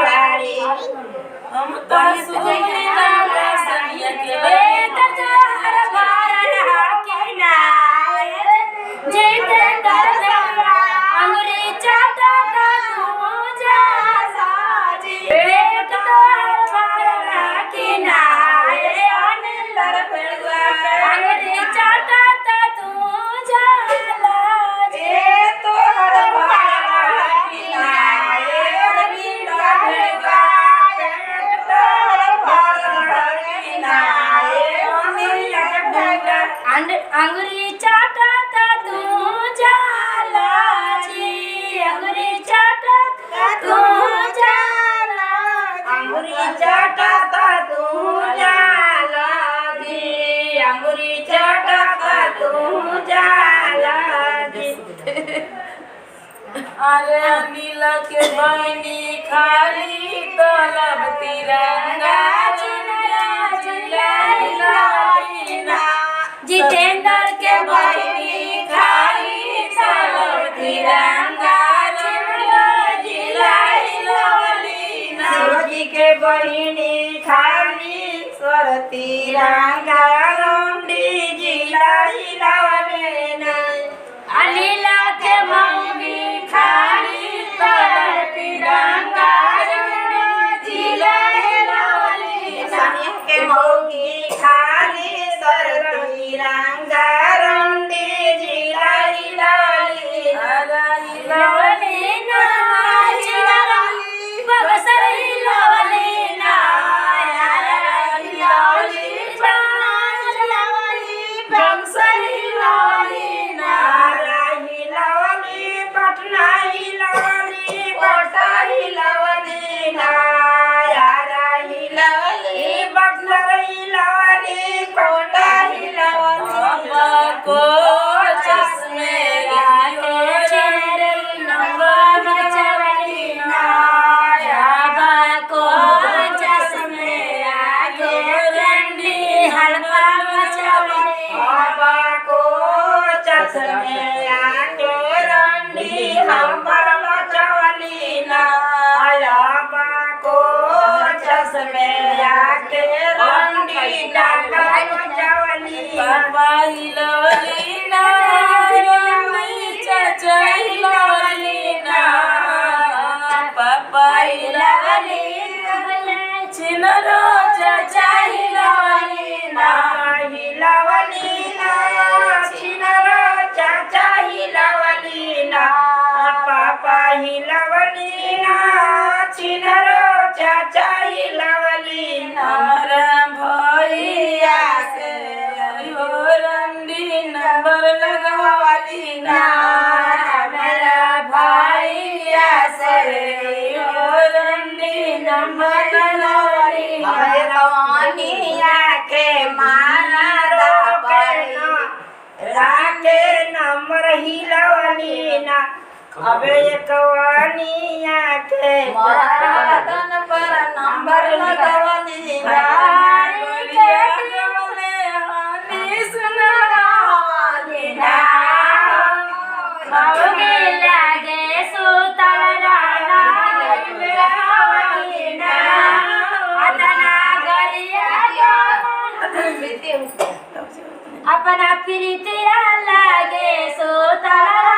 वाली हम तो सुनिला सनिया के हर बार हाके ना जेते दर्द अंगुरी चाटा का तू जा साजी पेट तो हर बार हाके ना अनिल पेड़ुआ अंगुरी चाटा ता तू जा लाजे तो हर बार हाके ना रविंद्र पेड़ुआ अंगुरी चाटा ता तू जाला जी अंगुरी चाटा तू जाला अंगुरी चाटा ता तू जाला जी अंगुरी चाटा ता तू जाला जी अरे अनिल के बहनी खाली तलब तिरंगा जितेंद्र के बहनी खाली तलब तिरंगा शिवजी के बहनी खाली स्वर तिरंगा अनिल के मम्मी खाली तलब तिरंगा सानिया के मौगी खाली स्वर तिरंगा रंडी जिला हिलाली हिलाली ना हिलाली बगसर हिलाली ना हिलाली बगसर हिलाली ना हिलाली पटना हिलाली कोटा हिलाली ना हिलाली बगसर हिलाली कोटा को चश्मे के चेहरे नंबर चवली नायाबा को चश्मे के रंडी हलवा चवली बाबा को चश्मे के रंडी हलवा चवली नायाबा को चश्मे के रंडी डाका चवली बाबा हिलवली ना चाचा हिलवली ना पापा हिलवली चिनरो चाचा हिलवली ना चिनरो चाचा हिलवली ना पापा हिलवली ना चिनरो चाचा हिलवली ना भैया से रंडी नंबर लगवाली ना मेरा भैया से रंडी नंबर लगवाली कवानिया के मारा राके नंबर हिलवली ना अबे कवानिया के मारा पर नंबर लगवाली ना अपना प्रीतिया लागे सोतारा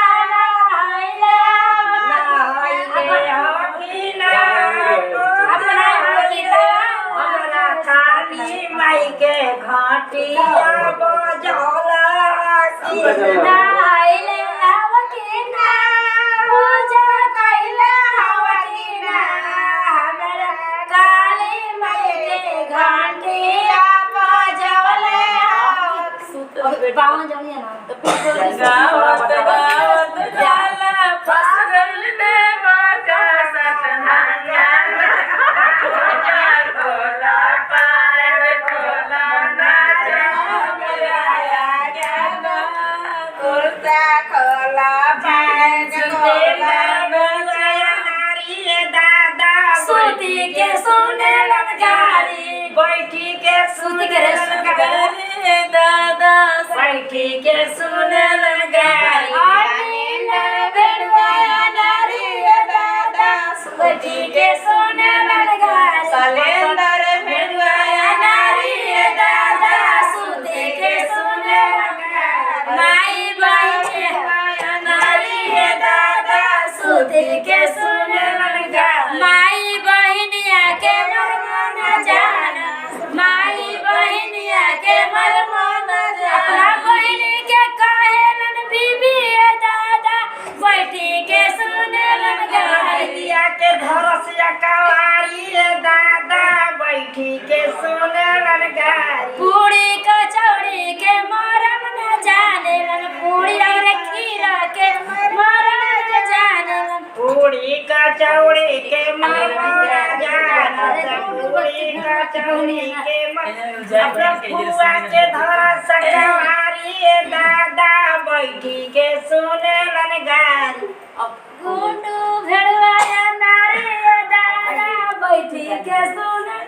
अपना काली माई के घाटिया बजौला पूजा कैला हवकीना हमरा काली माई के घाटिया बजौला बावन जानिए ना गावत गावत जाला फस गइल ने बाका सतनाया कोला पार कोला ना मेरा ज्ञान कुर्ता कोला पार कोला बजाया नारी दादा सुती के सुने ललकारी बैठी के सुती के ललकारी दादा बैठी के सुने ललकारी आनी नर बेड़वा नारी दादा बैठी के सुने कचौड़ी के मरमरा जान चकुड़ी कचौड़ी के अपना फुआ के धरा सकवारी दादा बैठी के सुने लन गारी गुड्डू भेड़वा नारी दादा बैठी के सुने